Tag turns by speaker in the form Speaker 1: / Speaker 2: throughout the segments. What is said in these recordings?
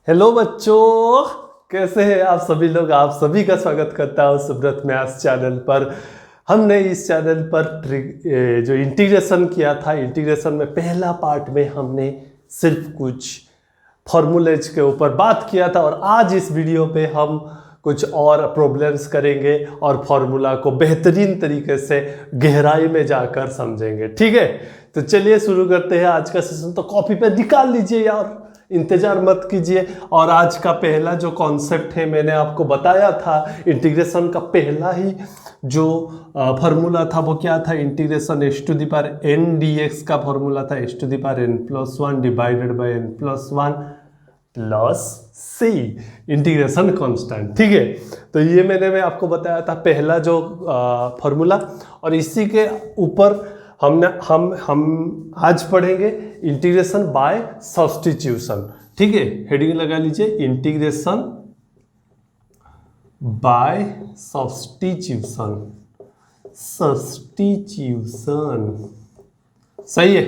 Speaker 1: Hello बच्चों, कैसे हैं आप सभी लोग। आप सभी का स्वागत करता हूँ सुब्रत मैथ्स चैनल पर। हमने इस चैनल पर जो इंटीग्रेशन किया था, इंटीग्रेशन में पहला पार्ट में हमने सिर्फ कुछ फॉर्मूलेज के ऊपर बात किया था और आज इस वीडियो पे हम कुछ और प्रॉब्लम्स करेंगे और फॉर्मूला को बेहतरीन तरीके से गहराई में जाकर समझेंगे। ठीक है, तो चलिए शुरू करते हैं आज का सेशन। तो कॉपी पे निकाल लीजिए यार, इंतजार मत कीजिए। और आज का पहला जो कॉन्सेप्ट है, मैंने आपको बताया था इंटीग्रेशन का पहला ही जो फॉर्मूला था वो क्या था, integration h to the power n d x का फॉर्मूला था, h to the power n plus one divided by n plus one plus c integration constant. ठीक है, तो ये मैं आपको बताया था पहला जो फॉर्मूला। और इसी के ऊपर हम आज पढ़ेंगे इंटीग्रेशन बाय सब्स्टिट्यूशन। ठीक है, हेडिंग लगा लीजिए, इंटीग्रेशन बाय सब्स्टिट्यूशन। सब्स्टिट्यूशन सही है।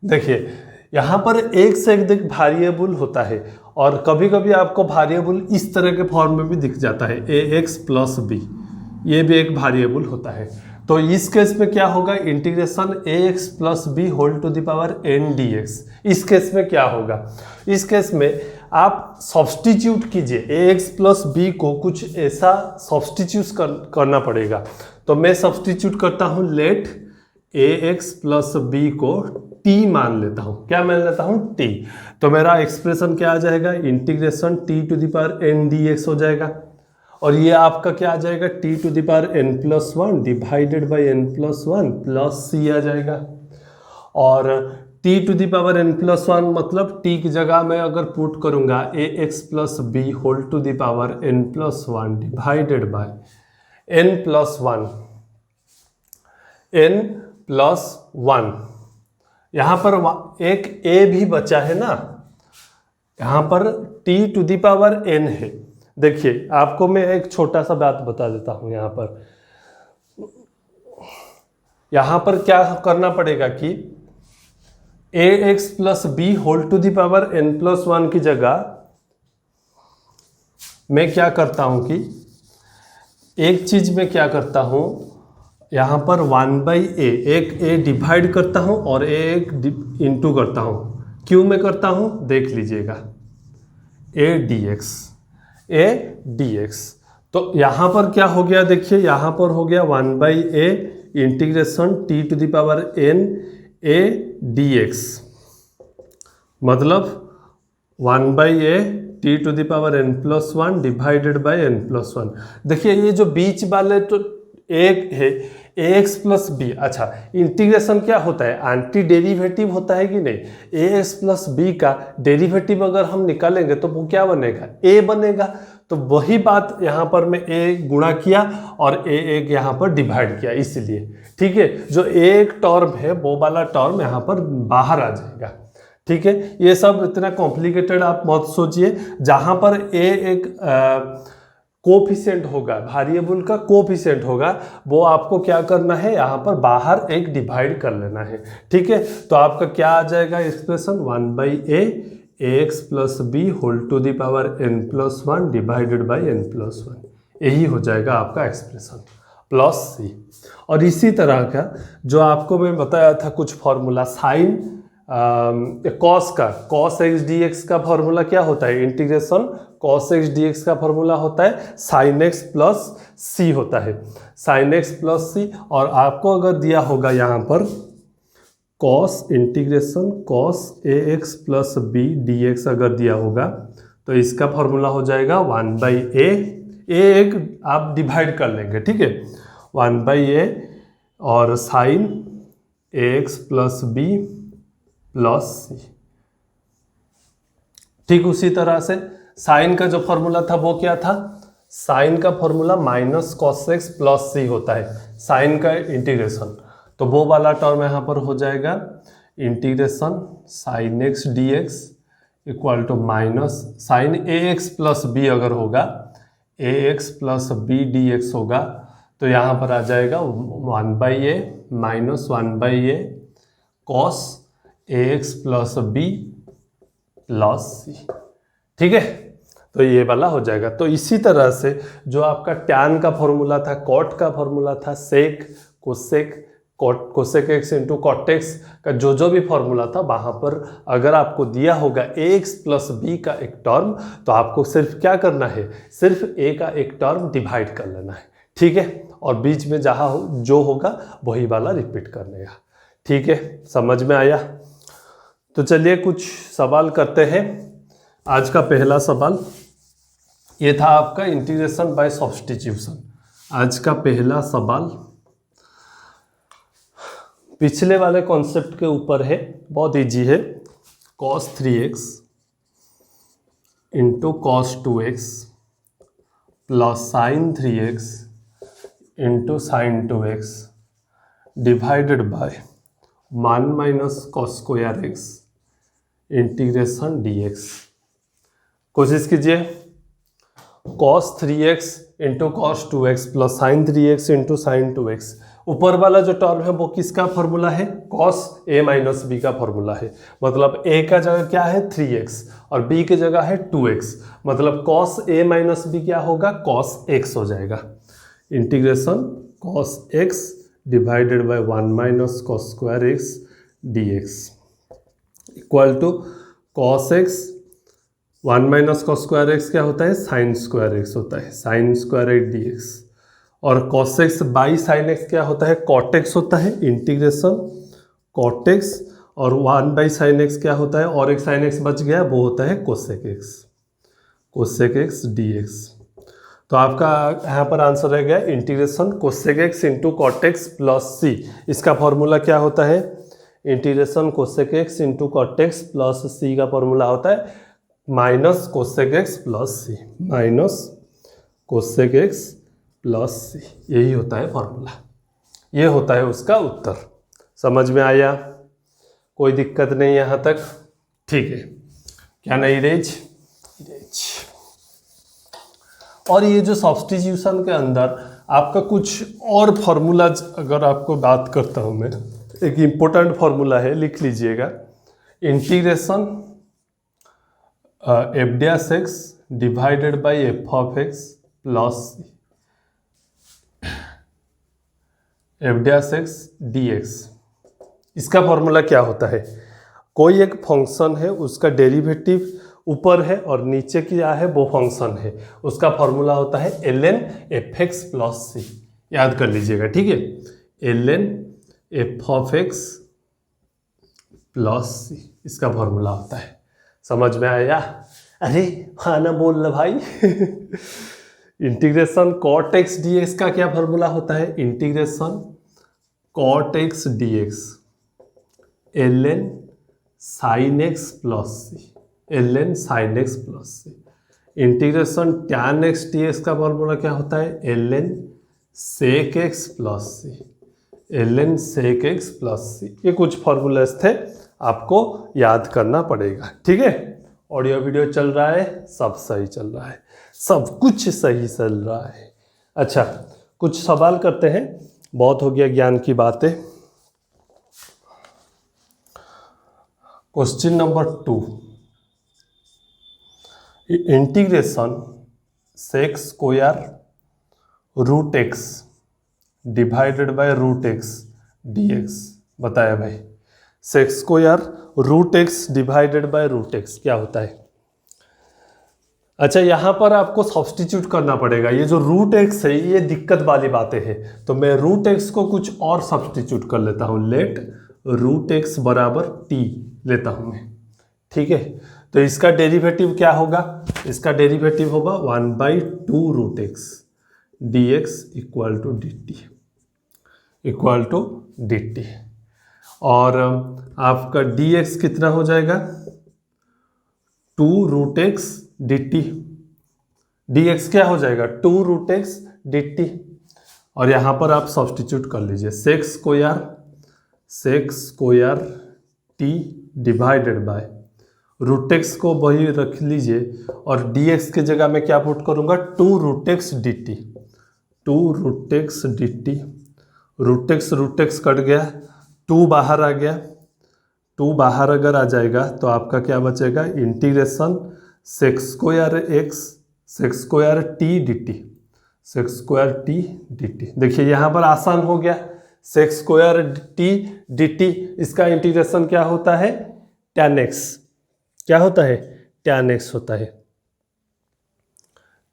Speaker 1: देखिए यहाँ पर एक से एक वेरिएबल होता है और कभी कभी आपको वेरिएबल इस तरह के फॉर्म में भी दिख जाता है, ए एक्स प्लस बी, ये भी एक वेरिएबल होता है। तो इस केस में क्या होगा, integration a x plus b whole to the power n d x. इस केस में क्या होगा, इस केस में आप सब्स्टिट्यूट कीजिए, ए एक्स प्लस बी को कुछ ऐसा सब्स्टिट्यूट करना पड़ेगा। तो मैं सब्स्टिट्यूट करता हूँ, लेट ए एक्स प्लस बी को टी मान लेता हूँ। क्या मान लेता हूँ, टी। तो मेरा एक्सप्रेशन क्या आ जाएगा, integration t to the power n d x हो जाएगा। और ये आपका क्या आ जाएगा, t to the power n plus one divided by n plus one plus c आ जाएगा। और t to the power n plus one मतलब टी की जगह मैं अगर पुट करूंगा a x plus b whole to the power n plus one divided by n plus one, n plus one. यहाँ पर एक ए भी बचा है ना, यहाँ पर t to the power n है। देखिए आपको मैं एक छोटा सा बात बता देता हूँ। यहाँ पर क्या करना पड़ेगा कि a x plus b whole to the power n plus one की जगह मैं क्या करता हूँ कि एक चीज में क्या करता हूँ, यहाँ पर वन बाई ए, एक ए डिवाइड करता हूँ और एक इंटू करता हूँ। क्यों में करता हूँ देख लीजिएगा, ए डी एक्स, ए डी एक्स। तो यहाँ पर क्या हो गया, देखिए यहाँ पर हो गया one by a integration t to the power n a d x, मतलब one by a t to the power n plus one divided by n plus one. देखिए ये जो बीच वाले तो एक है ए एक्स प्लस बी। अच्छा, इंटीग्रेशन क्या होता है, एंटी डेरिवेटिव होता है कि नहीं। ए एक्स प्लस बी का डेरिवेटिव अगर हम निकालेंगे तो वो क्या बनेगा, ए बनेगा। तो वही बात यहाँ पर मैं ए गुणा किया और ए एक यहाँ पर डिवाइड किया, इसलिए। ठीक है, जो एक टर्म है वो वाला टर्म यहाँ पर बाहर आ जाएगा। ठीक है, ये सब इतना कॉम्प्लिकेटेड आप मत सोचिए। जहाँ पर ए एक कोफिशिएंट होगा, वेरिएबल का कोफिशिएंट होगा, वो आपको क्या करना है, यहाँ पर बाहर एक डिवाइड कर लेना है। ठीक है, तो आपका क्या आ जाएगा expression, one by a x plus b whole to the power n plus one divided by n plus one, यही हो जाएगा आपका एक्सप्रेशन, प्लस सी। और इसी तरह का जो आपको मैं बताया था कुछ फॉर्मूला, साइन कॉस का, कॉस एक्स डी एक्स का फॉर्मूला क्या होता है, integration cos x d x का फॉर्मूला होता है साइन एक्स प्लस सी होता है, साइन एक्स प्लस सी। और आपको अगर दिया होगा यहाँ पर cos, integration cos a x plus b d x अगर दिया होगा तो इसका फॉर्मूला हो जाएगा वन बाई ए एक आप डिवाइड कर लेंगे। ठीक है, वन बाई ए और sign a x plus b plus c. ठीक उसी तरह से साइन का जो फॉर्मूला था वो क्या था, साइन का formula minus cos x plus c होता है, साइन का इंटीग्रेशन। तो वो वाला टर्म यहाँ पर हो जाएगा integration sine x d x equal to minus sine a x plus b अगर होगा, a x plus b d x होगा, तो यहाँ पर आ जाएगा one by a minus one by a cos a x plus b plus c. ठीक है, तो ये वाला हो जाएगा। तो इसी तरह से जो आपका टैन का फॉर्मूला था, कॉट का फॉर्मूला था, sec, cosec, cosec x into cot x का जो भी फॉर्मूला था, वहाँ पर अगर आपको दिया होगा ax प्लस बी का एक टर्म, तो आपको सिर्फ क्या करना है, सिर्फ a का एक टर्म डिवाइड कर लेना है। ठीक है, और बीच में जहाँ जो होगा वही वाला रिपीट करने का। ठीक है, समझ में आया? तो चलिए कुछ सवाल करते हैं। आज का पहला सवाल ये था आपका इंटीग्रेशन बाय सब्स्टिट्यूशन। आज का पहला सवाल पिछले वाले कॉन्सेप्ट के ऊपर है, बहुत इजी है। cos 3x into cos 2x plus sign 3x into sine 2x divided by 1 minus cos square x integration dx। कोशिश कीजिए। cos 3x into cos 2x plus sign 3x into sine 2x, ऊपर वाला जो term है वो किसका formula है, cos a minus B का फॉर्मूला है। मतलब a का जगह क्या है 3x और b की जगह है 2x, मतलब cos a माइनस बी क्या होगा, cos x हो जाएगा। Integration cos x divided by 1 minus cos square x dx equal to cos x 1 minus cos square x क्या होता है, साइन स्क्वायर एक्स होता है, साइन स्क्वायर एक्स dx। और cos x by sine x क्या होता है, cot x होता है। इंटीग्रेशन cot x और 1 बाई साइन एक्स क्या होता है, और एक साइन एक्स बच गया, वो होता है कोसेक x dx। तो आपका यहाँ पर आंसर रह गया integration cosec x into cot x plus c. इसका फॉर्मूला क्या होता है, integration cosec x into cot x plus c का फॉर्मूला होता है minus cosec x plus c, minus cosec x plus c, यही होता है फॉर्मूला। ये होता है उसका उत्तर। समझ में आया? कोई दिक्कत नहीं यहाँ तक? ठीक है, क्या नहीं रेज? और ये जो सब्स्टिट्यूशन के अंदर आपका कुछ और फॉर्मूलाज, अगर आपको बात करता हूँ मैं, एक इम्पोर्टेंट फॉर्मूला है, लिख लीजिएगा। Integration F dash x divided by F of x plus F dash x d x. इसका फॉर्मूला क्या होता है, कोई एक फंक्शन है, उसका डेरिवेटिव ऊपर है और नीचे क्या है, वो फंक्शन है, उसका फॉर्मूला होता है ln f x plus c. याद कर लीजिएगा, ठीक है, ln f of x plus c, इसका फॉर्मूला होता है। समझ में आया? अरे हाँ ना बोल रहा भाई। Integration cot x d x का क्या फॉर्मूला होता है, integration cot x d x ln sine x plus c, ln sine x plus c. Integration tan x d x का फॉर्मूला क्या होता है, ln sec x plus c, ln sec x plus c. ये कुछ formulas थे, आपको याद करना पड़ेगा। ठीक है, ऑडियो वीडियो चल रहा है, सब सही चल रहा है, सब कुछ सही चल रहा है। अच्छा, कुछ सवाल करते हैं, बहुत हो गया ज्ञान की बातें। Question number 2, integration sec square root x divided by root x dx बताया भाई। Sec square root x divided by root x क्या होता है। अच्छा, यहाँ पर आपको सब्स्टिट्यूट करना पड़ेगा। ये जो रूट एक्स है, ये दिक्कत वाली बातें हैं, तो मैं रूट एक्स को कुछ और सब्स्टिट्यूट कर लेता हूँ। लेट रूट एक्स बराबर टी लेता हूँ मैं। ठीक है, तो इसका डेरिवेटिव क्या होगा, इसका डेरिवेटिव होगा 1/2 root x d x equal to d t. और आपका dx कितना हो जाएगा, 2 root x d t. dx क्या हो जाएगा, 2 रूट एक्स डी टी। और यहाँ पर आप सब्स्टिट्यूट कर लीजिए, sec square t divided by root x को वही रख लीजिए, और dx के जगह मैं क्या पुट करूँगा, 2 root x d t. 2 root x d t, root x cut गया, 2 बाहर आ गया। 2 बाहर अगर आ जाएगा तो आपका क्या बचेगा, integration sec square x sec square t d t, sec square t d t. देखिए यहाँ पर आसान हो गया, sec square t d t, इसका इंटीग्रेशन क्या होता है, टैन एक्स, क्या होता है, टैन एक्स होता है,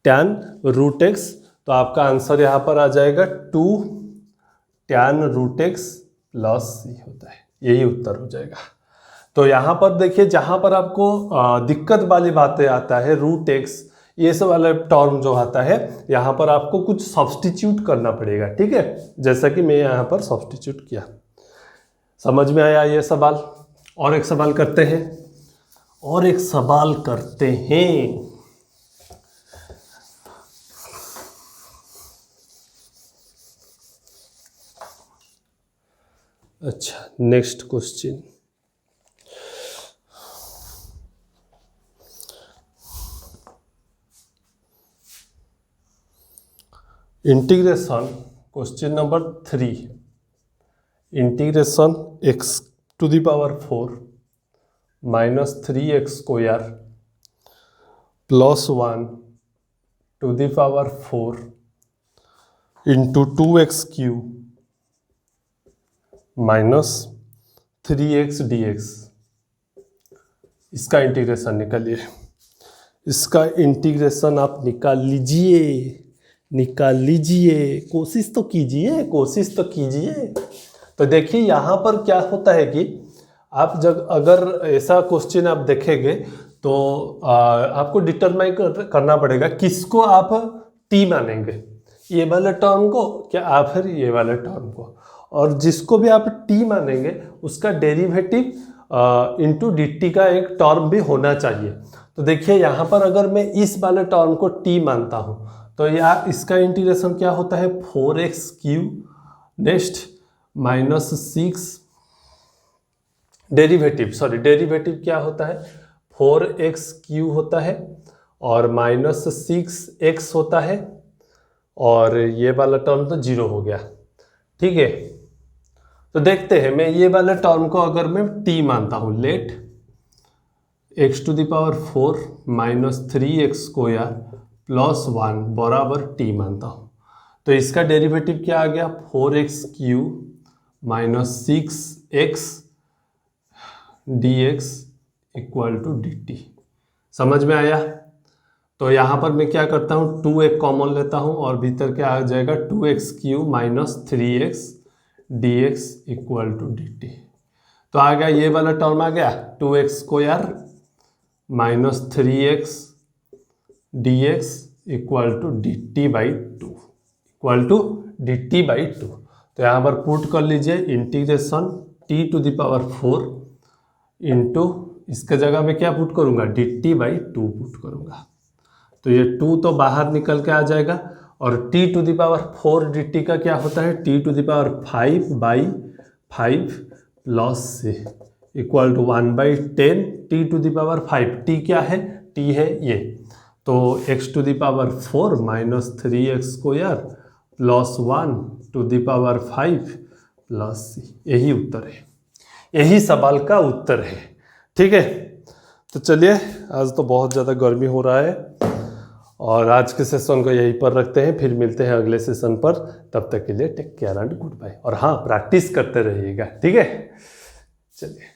Speaker 1: टैन रूट एक्स। तो आपका आंसर यहाँ पर आ जाएगा 2 tan root x plus c होता है, यही उत्तर हो जाएगा। तो यहाँ पर देखिए जहाँ पर आपको दिक्कत वाली बातें आता है, रूट एक्स ये सब वाला टर्म जो आता है, यहाँ पर आपको कुछ सब्स्टिट्यूट करना पड़ेगा, ठीक है, जैसा कि मैं यहाँ पर सब्स्टिट्यूट किया। समझ में आया ये सवाल? और एक सवाल करते हैं, और एक सवाल करते हैं। अच्छा, next question, integration question number 3, integration x to the power 4 minus 3x square plus 1 to the power 4 into 2x cube minus 3x dx, इसका इंटीग्रेशन निकालिए। इसका इंटीग्रेशन आप निकाल लीजिए, कोशिश तो कीजिए। तो देखिए यहाँ पर क्या होता है कि आप जब अगर ऐसा क्वेश्चन आप देखेंगे तो आपको डिटरमाइन करना पड़ेगा किसको आप टी मानेंगे, ये वाले टर्म को क्या आप फिर ये वाले टर्म को, और जिसको भी आप टी मानेंगे उसका डेरिवेटिव इंटू डी टी का एक टर्म भी होना चाहिए। तो देखिए यहाँ पर अगर मैं इस वाले टर्म को टी मानता हूँ तो यार इसका इंटीग्रेशन क्या होता है, 4x cube, next minus 6 derivative क्या होता है, 4x क्यूब होता है और माइनस 6x होता है, और ये वाला टर्म तो 0 हो गया, ठीक है। तो देखते हैं, मैं ये वाले टर्म को अगर मैं t मानता हूँ, let x to the power 4 minus 3x square plus 1 बराबर t मानता हूँ, तो इसका डेरिवेटिव क्या आ गया, 4x cube minus 6x dx equal to dt। समझ में आया? तो यहाँ पर मैं क्या करता हूँ, 2 एक कॉमन लेता हूँ और भीतर क्या आ जाएगा, 2x cube minus 3x dx equal to dt। तो आ गया ये वाला टर्म आ गया, 2x square minus 3x dx equal to dt by 2, equal to dt by 2। तो यहाँ पर पुट कर लीजिए integration t to the power 4 into, इसके जगह में क्या पुट करूँगा, dt बाई 2 पुट करूँगा। तो ये 2 तो बाहर निकल के आ जाएगा, और t to the power 4 dt का क्या होता है, t to the power 5 by 5 plus c equal to 1 by 10 t to the power 5, t क्या है, t है ये, तो x to the power 4 minus 3x square plus 1 to the power 5 plus c, यही उत्तर है, यही सवाल का उत्तर है, ठीक है। तो चलिए, आज तो बहुत ज़्यादा गर्मी हो रहा है और आज के सेशन को यहीं पर रखते हैं, फिर मिलते हैं अगले सेशन पर। तब तक के लिए take care and goodbye. और हाँ, प्रैक्टिस करते रहिएगा, ठीक है। चलिए।